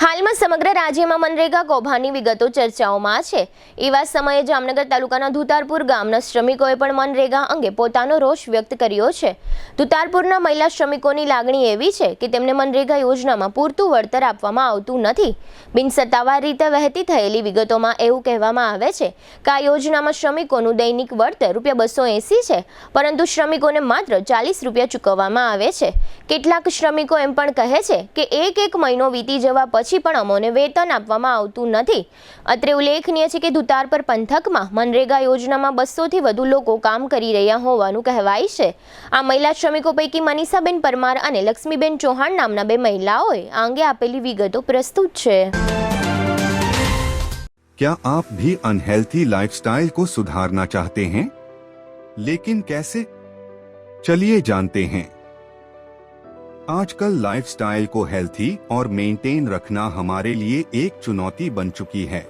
હાલમાં સમગ્ર રાજ્યમાં મનરેગા કૌભાંડની વિગતો ચર્ચાઓમાં છે। એવા સમયે જામનગર તાલુકાના ધુતારપુર ગામના શ્રમિકોએ પણ મનરેગા અંગે પોતાનો રોષ વ્યક્ત કર્યો છે। ધુતારપુરના મહિલા શ્રમિકોની લાગણી એવી છે કે તેમને મનરેગા યોજનામાં પૂરતું વળતર આપવામાં આવતું નથી। બિનસત્તાવાર રીતે વહેતી થયેલી વિગતોમાં એવું કહેવામાં આવે છે કે આ યોજનામાં શ્રમિકોનું દૈનિક વળતર ₹280 છે, પરંતુ શ્રમિકોને માત્ર ₹40 ચૂકવવામાં આવે છે। કેટલાક શ્રમિકો એમ પણ કહે છે કે એક મહિનો વીતી જવા પછી પણ અમોને વેતન આપવામાં આવતું નથી। અત્રે ઉલ્લેખનીય છે કે ધુતારપર પંથકમાં મનરેગા યોજનામાં 200 થી વધુ લોકો કામ કરી રહ્યા હોવાનું કહેવાય છે। આ મહિલા શ્રમિકો પૈકી મનીષાબેન પરમાર અને લક્ષ્મીબેન ચૌહાણ નામના બે મહિલાઓએ આ અંગે આપેલી વિગતો પ્રસ્તુત છે। क्या आप भी अनहेल्थी लाइफस्टाइल को सुधारना चाहते हैं? लेकिन कैसे? चलिए जानते हैं। आजकल लाइफस्टाइल को हेल्थी और मेंटेन रखना हमारे लिए एक चुनौती बन चुकी है।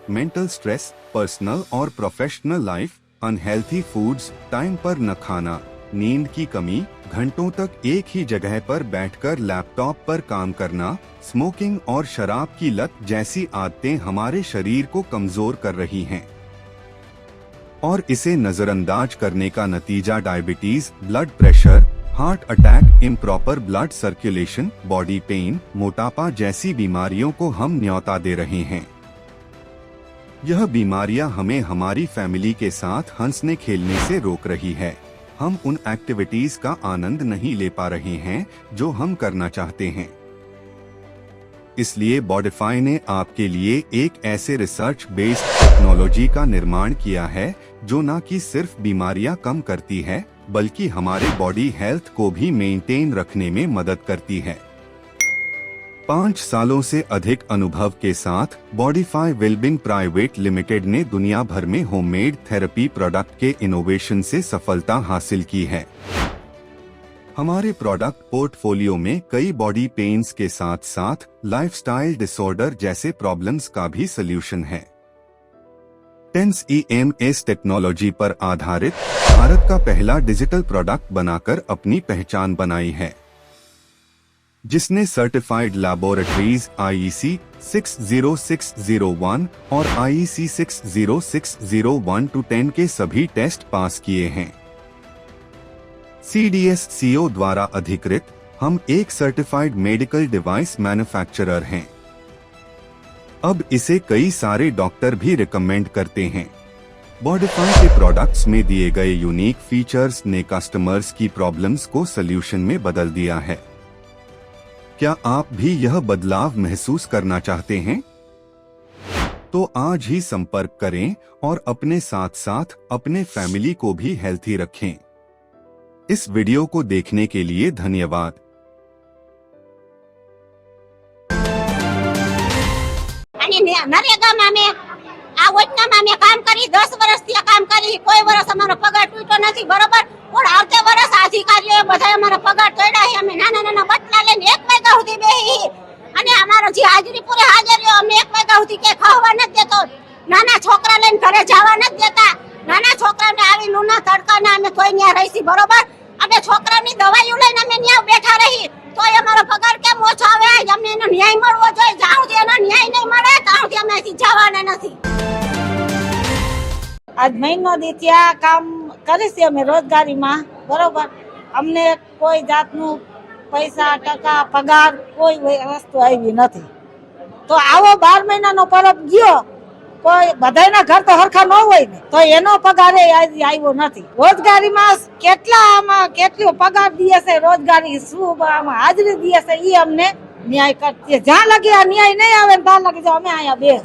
मेंटल स्ट्रेस, पर्सनल और professional life, unhealthy foods, time पर न खाना, नींद की कमी, घंटों तक एक ही जगह पर बैठकर लैपटॉप पर काम करना, स्मोकिंग और शराब की लत जैसी आदतें हमारे शरीर को कमजोर कर रही हैं। और इसे नजरअंदाज करने का नतीजा diabetes, blood pressure, heart attack, improper blood circulation, body pain, मोटापा जैसी बीमारियों को हम न्योता दे रहे हैं। यह बीमारियां हमें हमारी फैमिली के साथ हंसने खेलने से रोक रही है। हम उन एक्टिविटीज का आनंद नहीं ले पा रहे हैं जो हम करना चाहते हैं। इसलिए बॉडिफाई ने आपके लिए एक ऐसे रिसर्च बेस्ड टेक्नोलॉजी का निर्माण किया है जो न कि सिर्फ बीमारियां कम करती है बल्कि हमारे बॉडी हेल्थ को भी मेंटेन रखने में मदद करती है। 5 सालों से अधिक अनुभव के साथ बॉडिफाई वेलबींग प्राइवेट लिमिटेड ने दुनिया भर में होममेड थेरेपी प्रोडक्ट के इनोवेशन से सफलता हासिल की है। हमारे प्रोडक्ट पोर्टफोलियो में कई बॉडी पेन्स के साथ साथ लाइफस्टाइल डिसऑर्डर जैसे प्रॉब्लम्स का भी सॉल्यूशन है। टेंस EMS टेक्नोलॉजी पर आधारित भारत का पहला डिजिटल प्रोडक्ट बनाकर अपनी पहचान बनाई है, जिसने सर्टिफाइड लैबोरेटरीज IEC 60601 और IEC 60601-10 के सभी टेस्ट पास किए हैं। CDSCO द्वारा अधिकृत हम एक सर्टिफाइड मेडिकल डिवाइस मैन्युफैक्चरर हैं। अब इसे कई सारे डॉक्टर भी रिकमेंड करते हैं। बॉडिफाई के प्रोडक्ट्स में दिए गए यूनिक फीचर्स ने कस्टमर्स की प्रॉब्लम्स को सॉल्यूशन में बदल दिया है। क्या आप भी यह बदलाव महसूस करना चाहते हैं? तो आज ही संपर्क करें और अपने साथ साथ अपने फैमिली को भी हेल्थी रखें। इस वीडियो को देखने के लिए धन्यवाद। नरेगा में आ योजना में काम करी 10 वर्षથી કામ કરી, કોઈ વર્ષ અમારો પગાર તૂટ્યો નથી, બરોબર। પણ આવતે વર્ષ અધિકારીઓએ બધા અમારો પગાર તોડ્યા છે। અમે નાના નાના બટલા લઈને 1 વાગ્યા સુધી બેહી અને અમારો જે હાજરી પૂરે હાજરીઓ અમને 1 વાગ્યા સુધી કે ખાવા નથી દેતો। નાના છોકરા લઈને ઘરે જવા નથી દેતા। નાના છોકરાને આવી લૂના તડકાના અમે તોય ન્યા રહીસી, બરોબર। અમે છોકરાની દવાઈઓ લઈને અમે ન્યા બેઠા રહી તોય અમારો પગાર કેમ ઓછો આવે? અમને એનો ન્યાય મળવો જોઈએ। જ્યાં સુધી એનો ન્યાય નહીં મળે ત્યાં સુધી અમે અહીંથી જવાના નથી। आज महीनो दी त्या काम करे छे अमे रोजगारी में, बरोबर। अमने कोई जातनु पैसा टका पगार कोई वस्तु आई नहीं। तो आवो 12 महीना नो परब गयो, कोई बधाईना घर तो हरखा न होय ने, तो एनो पगार आव्यो नहीं। रोजगारी में केटला आमा केटलो पगार दिए छे, रोजगारी शुभ आमा हाजरी दिए छे, ई अमने न्याय करती। ज्यां लगे आ न्याय नहीं आवे त्यां लगे जो अमे आया बेस।